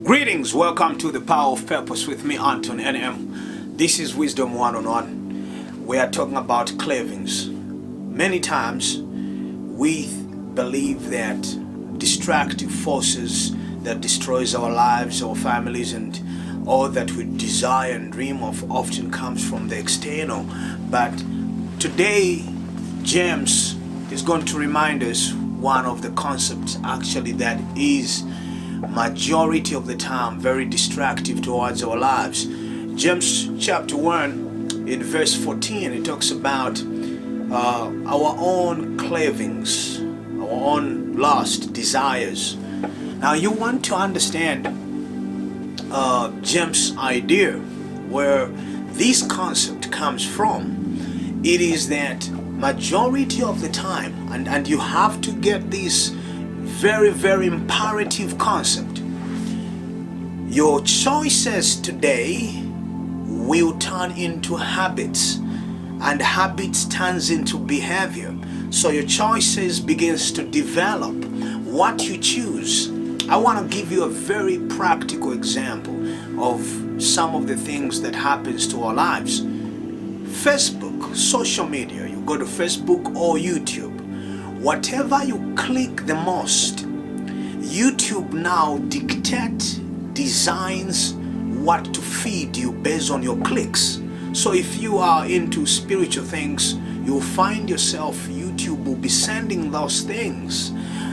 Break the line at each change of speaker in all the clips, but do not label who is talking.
Greetings, welcome to the Power of Purpose with me, Anton NM. This is Wisdom101. We are talking about cravings. Many times we believe that destructive forces that destroys our lives, our families, and all that we desire and dream of often comes from the external. But today, James is going to remind us one of the concepts actually that is majority of the time very destructive towards our lives. James chapter 1 in verse 14, it talks about our own cravings, our own lust, desires. Now you want to understand James' idea, where this concept comes from. It is that majority of the time, and you have to get this very imperative concept. Your choices today will turn into habits, and habits turns into behavior. So your choices begins to develop what you choose. I want to give you a very practical example of some of the things that happens to our lives. Facebook, social media, you go to Facebook or YouTube. Whatever you click the most, YouTube now designs what to feed you based on your clicks. So if you are into spiritual things, you'll find yourself, YouTube will be sending those things.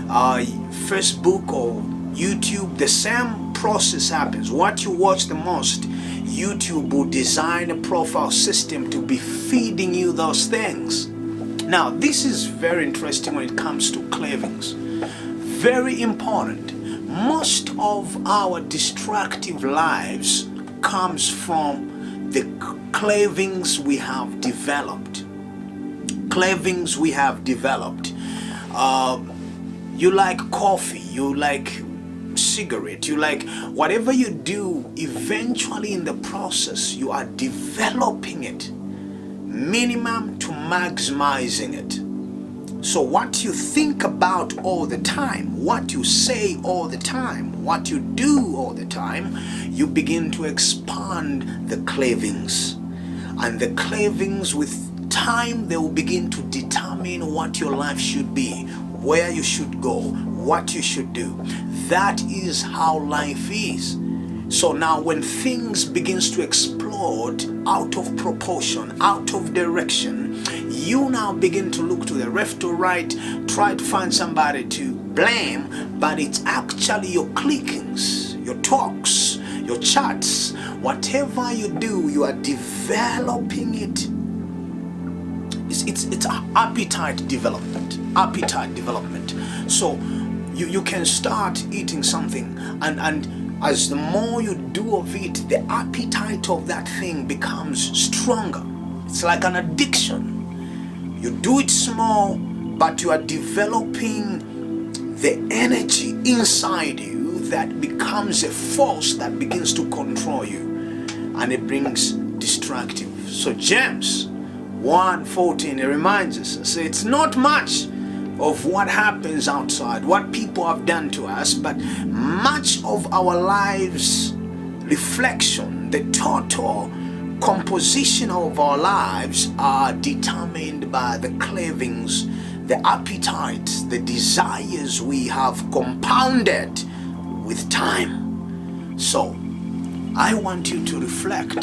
Facebook or YouTube, the same process happens. What you watch the most, YouTube will design a profile system to be feeding you those things. Now, this is very interesting when it comes to cravings. Very important. Most of our destructive lives comes from the cravings we have developed. Cravings we have developed. You like coffee, you like cigarette, you like whatever you do, eventually in the process you are developing it. Minimum to maximizing it. So what you think about all the time, what you say all the time, what you do all the time, you begin to expand the cravings. And the cravings with time, they will begin to determine what your life should be, where you should go, what you should do. That is how life is. So now when things begins to explode out of proportion, out of direction, you now begin to look to the left or right, try to find somebody to blame, but it's actually your clickings, your talks, your chats. Whatever you do, you are developing it. It's appetite development. Appetite development. So you can start eating something and as the more you do of it, the appetite of that thing becomes stronger. It's like an addiction. You do it small, but you are developing the energy inside you that becomes a force that begins to control you, and it brings destructive. So James 1:14, it reminds us, so it's not much of what happens outside, what people have done to us, but much of our lives reflection, the total composition of our lives are determined by the cravings, the appetites, the desires we have compounded with time. So I want you to reflect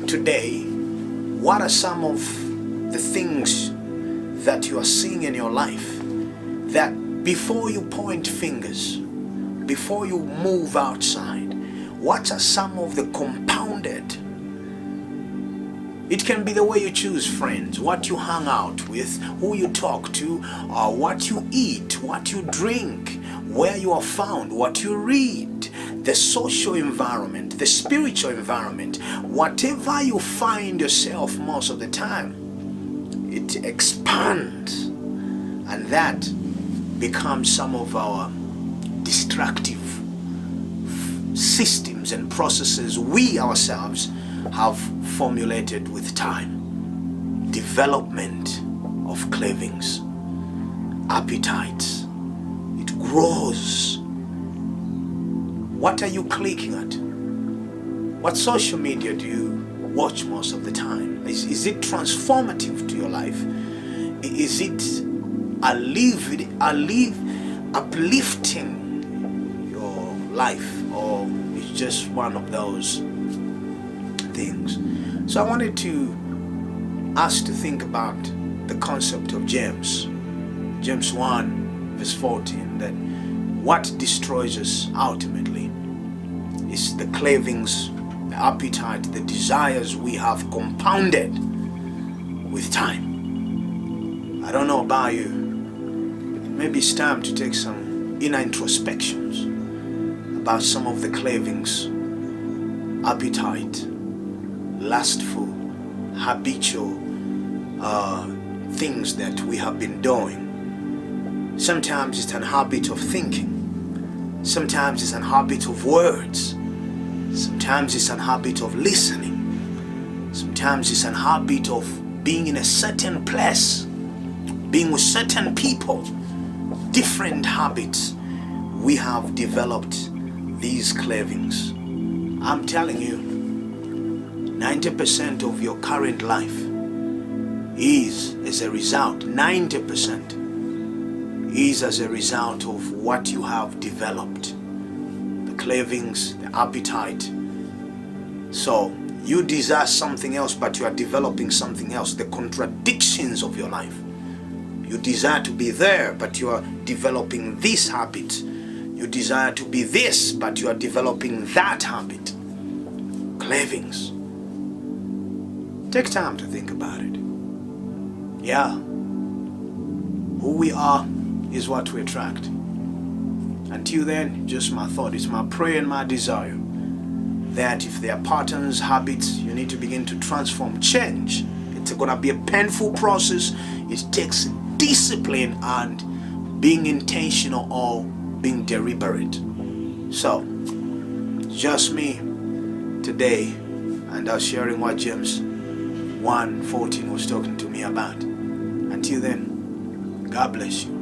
today, what are some of the things that you are seeing in your life, that before you point fingers, before you move outside, what are some of the compounded? It can be the way you choose friends, what you hang out with, who you talk to, or what you eat, what you drink, where you are found, what you read, the social environment, the spiritual environment, whatever you find yourself most of the time, it expands, and that becomes some of our destructive systems and processes we ourselves have formulated with time. Development of cravings, appetites, it grows What are you clicking at? What social media do you watch most of the time? Is it transformative to your life? Is it uplifting your life, or it's just one of those things? So I wanted to ask to think about the concept of James 1 verse 14, that what destroys us ultimately is the cravings, the appetite, the desires we have compounded with time. I don't know about you, but maybe it's time to take some inner introspections about some of the cravings, appetite, lustful, habitual things that we have been doing. Sometimes it's a habit of thinking. Sometimes it's a habit of words. Sometimes it's a habit of listening. Sometimes it's a habit of being in a certain place, being with certain people. Different habits. We have developed these cravings. I'm telling you, 90% of your current life is as a result, 90% is as a result of what you have developed. The cravings, the appetite. So you desire something else, but you are developing something else. The contradictions of your life. You desire to be there, but you are developing this habit. You desire to be this, but you are developing that habit. Cravings. Take time to think about it. Yeah. Who we are is what we attract. Until then, just my thought, it's my prayer and my desire that if there are patterns, habits, you need to begin to transform, change. It's going to be a painful process. It takes discipline and being intentional or being deliberate. So, just me today, and I was sharing what James 1:14 was talking to me about. Until then, God bless you.